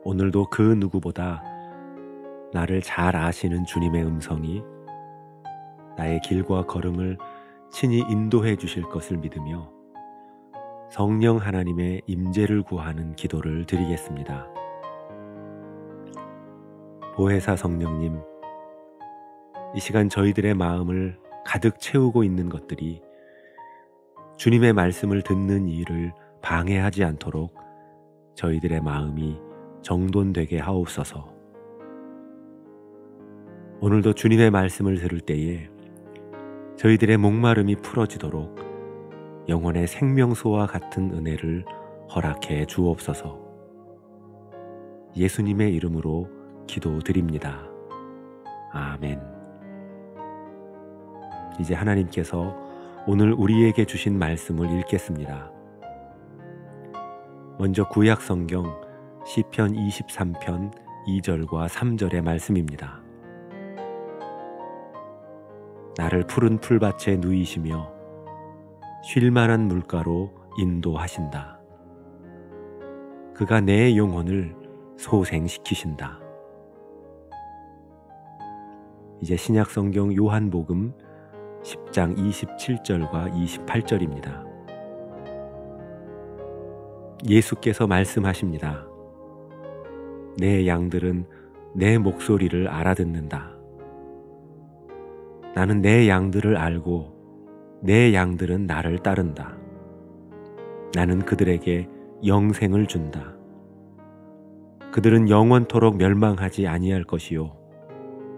오늘도 그 누구보다 나를 잘 아시는 주님의 음성이 나의 길과 걸음을 친히 인도해 주실 것을 믿으며 성령 하나님의 임재를 구하는 기도를 드리겠습니다. 보혜사 성령님, 이 시간 저희들의 마음을 가득 채우고 있는 것들이 주님의 말씀을 듣는 일을 방해하지 않도록 저희들의 마음이 정돈되게 하옵소서. 오늘도 주님의 말씀을 들을 때에 저희들의 목마름이 풀어지도록 영혼의 생명수와 같은 은혜를 허락해 주옵소서. 예수님의 이름으로 기도드립니다. 아멘. 이제 하나님께서 오늘 우리에게 주신 말씀을 읽겠습니다. 먼저 구약 성경 시편 23편 2절과 3절의 말씀입니다. 나를 푸른 풀밭에 누이시며 쉴만한 물가로 인도하신다. 그가 내 영혼을 소생시키신다. 이제 신약성경 요한복음 10장 27절과 28절입니다. 예수께서 말씀하십니다. 내 양들은 내 목소리를 알아듣는다. 나는 내 양들을 알고 내 양들은 나를 따른다. 나는 그들에게 영생을 준다. 그들은 영원토록 멸망하지 아니할 것이요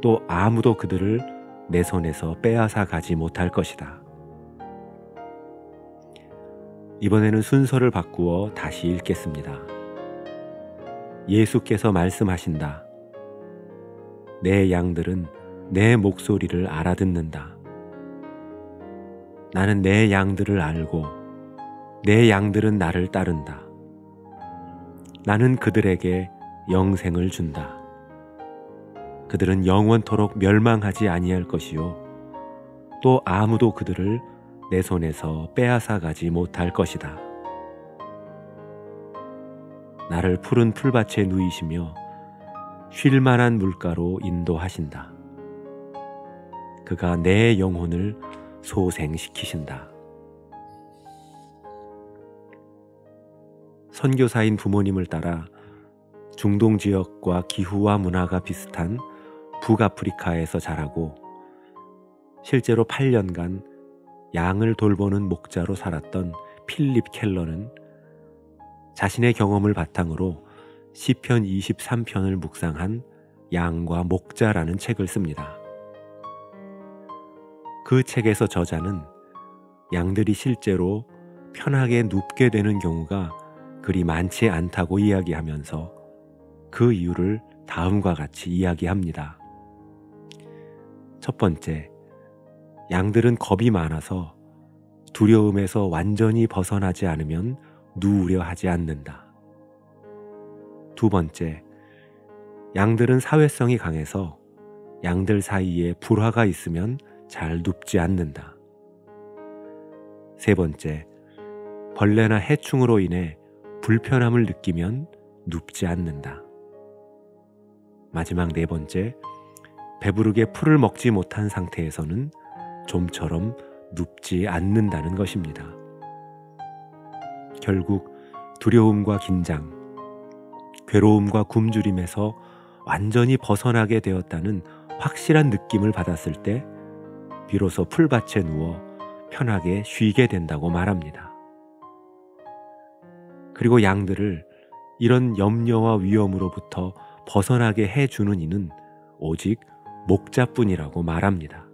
또 아무도 그들을 내 손에서 빼앗아 가지 못할 것이다. 이번에는 순서를 바꾸어 다시 읽겠습니다. 예수께서 말씀하신다. 내 양들은 내 목소리를 알아듣는다. 나는 내 양들을 알고 내 양들은 나를 따른다. 나는 그들에게 영생을 준다. 그들은 영원토록 멸망하지 아니할 것이요 또 아무도 그들을 내 손에서 빼앗아 가지 못할 것이다. 나를 푸른 풀밭에 누이시며 쉴 만한 물가로 인도하신다. 그가 내 영혼을 소생시키신다. 선교사인 부모님을 따라 중동 지역과 기후와 문화가 비슷한 북아프리카에서 자라고 실제로 8년간 양을 돌보는 목자로 살았던 필립 켈러는 자신의 경험을 바탕으로 시편 23편을 묵상한 양과 목자라는 책을 씁니다. 그 책에서 저자는 양들이 실제로 편하게 눕게 되는 경우가 그리 많지 않다고 이야기하면서 그 이유를 다음과 같이 이야기합니다. 첫 번째, 양들은 겁이 많아서 두려움에서 완전히 벗어나지 않으면 누우려 하지 않는다. 두 번째, 양들은 사회성이 강해서 양들 사이에 불화가 있으면 잘 눕지 않는다. 세 번째, 벌레나 해충으로 인해 불편함을 느끼면 눕지 않는다. 마지막 네 번째, 배부르게 풀을 먹지 못한 상태에서는 좀처럼 눕지 않는다는 것입니다. 결국 두려움과 긴장, 괴로움과 굶주림에서 완전히 벗어나게 되었다는 확실한 느낌을 받았을 때 비로소 풀밭에 누워 편하게 쉬게 된다고 말합니다. 그리고 양들을 이런 염려와 위험으로부터 벗어나게 해주는 이는 오직 목자뿐이라고 말합니다.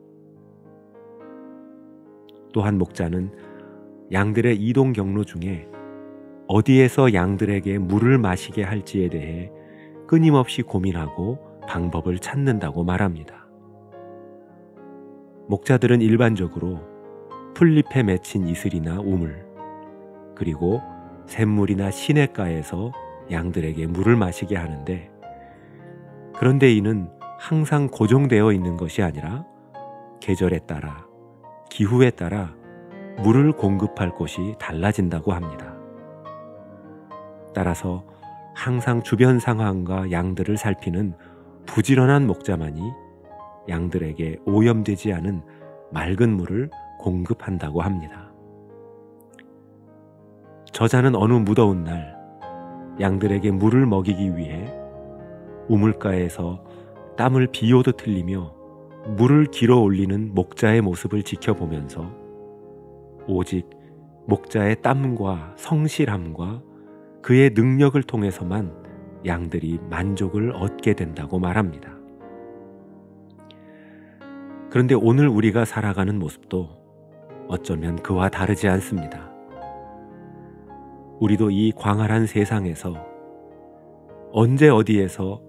또한 목자는 양들의 이동 경로 중에 어디에서 양들에게 물을 마시게 할지에 대해 끊임없이 고민하고 방법을 찾는다고 말합니다. 목자들은 일반적으로 풀잎에 맺힌 이슬이나 우물, 그리고 샘물이나 시냇가에서 양들에게 물을 마시게 하는데, 그런데 이는 항상 고정되어 있는 것이 아니라 계절에 따라, 기후에 따라 물을 공급할 곳이 달라진다고 합니다. 따라서 항상 주변 상황과 양들을 살피는 부지런한 목자만이 양들에게 오염되지 않은 맑은 물을 공급한다고 합니다. 저자는 어느 무더운 날 양들에게 물을 먹이기 위해 우물가에서 땀을 비 오듯 흘리며 물을 길어 올리는 목자의 모습을 지켜보면서 오직 목자의 땀과 성실함과 그의 능력을 통해서만 양들이 만족을 얻게 된다고 말합니다. 그런데 오늘 우리가 살아가는 모습도 어쩌면 그와 다르지 않습니다. 우리도 이 광활한 세상에서 언제 어디에서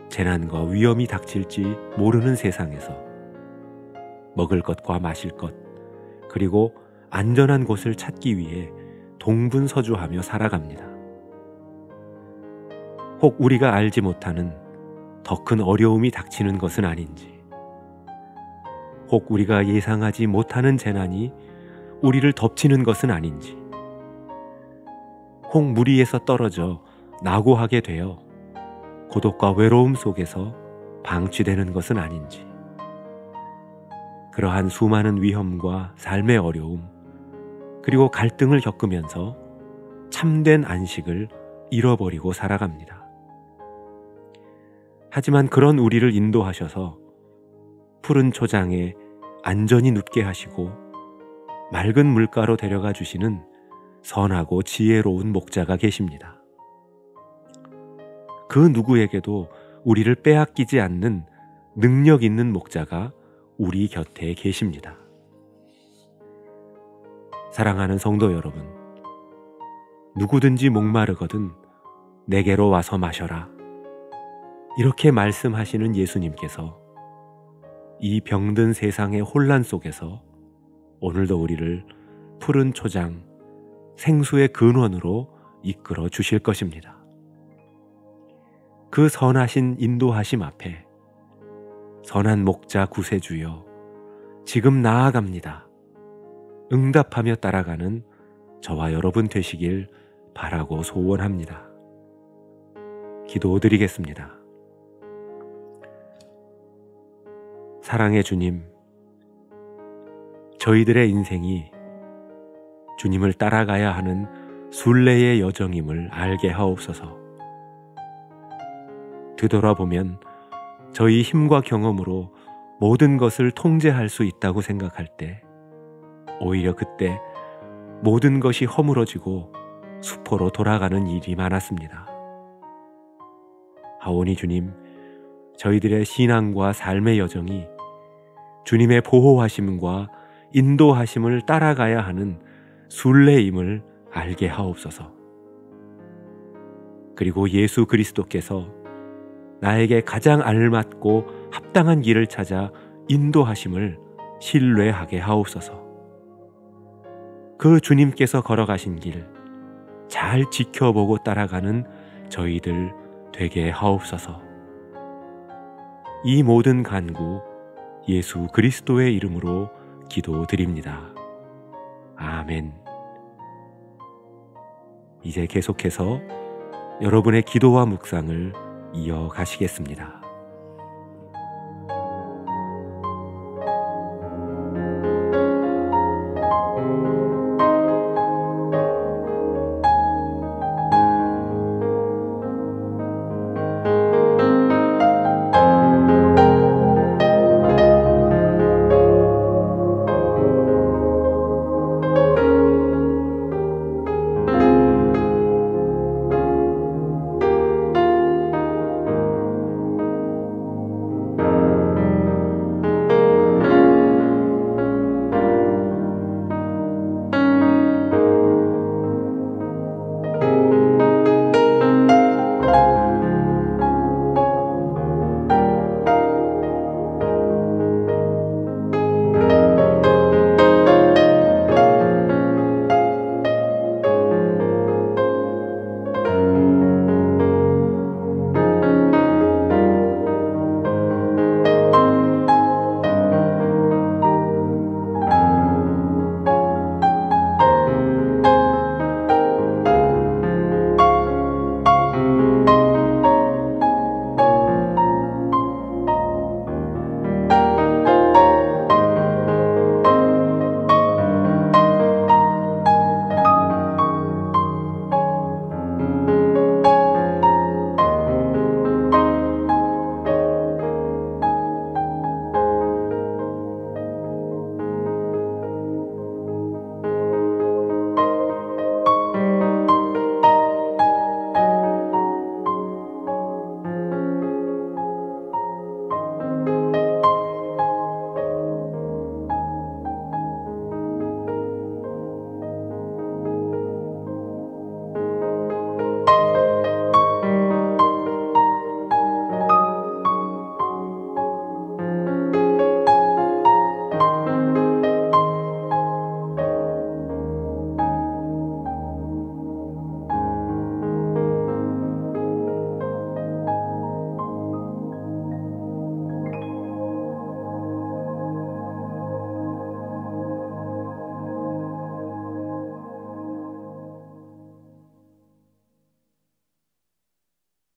재난과 위험이 닥칠지 모르는 세상에서 먹을 것과 마실 것, 그리고 안전한 곳을 찾기 위해 동분서주하며 살아갑니다. 혹 우리가 알지 못하는 더 큰 어려움이 닥치는 것은 아닌지, 혹 우리가 예상하지 못하는 재난이 우리를 덮치는 것은 아닌지, 혹 물 위에서 떨어져 낙오하게 되어 고독과 외로움 속에서 방치되는 것은 아닌지, 그러한 수많은 위험과 삶의 어려움, 그리고 갈등을 겪으면서 참된 안식을 잃어버리고 살아갑니다. 하지만 그런 우리를 인도하셔서 푸른 초장에 안전히 눕게 하시고 맑은 물가로 데려가 주시는 선하고 지혜로운 목자가 계십니다. 그 누구에게도 우리를 빼앗기지 않는 능력 있는 목자가 우리 곁에 계십니다. 사랑하는 성도 여러분, 누구든지 목마르거든 내게로 와서 마셔라. 이렇게 말씀하시는 예수님께서 이 병든 세상의 혼란 속에서 오늘도 우리를 푸른 초장, 생수의 근원으로 이끌어 주실 것입니다. 그 선하신 인도하심 앞에 선한 목자 구세주여 지금 나아갑니다. 응답하며 따라가는 저와 여러분 되시길 바라고 소원합니다. 기도드리겠습니다. 사랑의 주님, 저희들의 인생이 주님을 따라가야 하는 순례의 여정임을 알게 하옵소서. 되돌아보면 저희 힘과 경험으로 모든 것을 통제할 수 있다고 생각할 때 오히려 그때 모든 것이 허물어지고 수포로 돌아가는 일이 많았습니다. 하오니 주님, 저희들의 신앙과 삶의 여정이 주님의 보호하심과 인도하심을 따라가야 하는 순례임을 알게 하옵소서. 그리고 예수 그리스도께서 나에게 가장 알맞고 합당한 길을 찾아 인도하심을 신뢰하게 하옵소서. 그 주님께서 걸어가신 길 잘 지켜보고 따라가는 저희들 되게 하옵소서. 이 모든 간구 예수 그리스도의 이름으로 기도드립니다. 아멘. 이제 계속해서 여러분의 기도와 묵상을 이어가시겠습니다.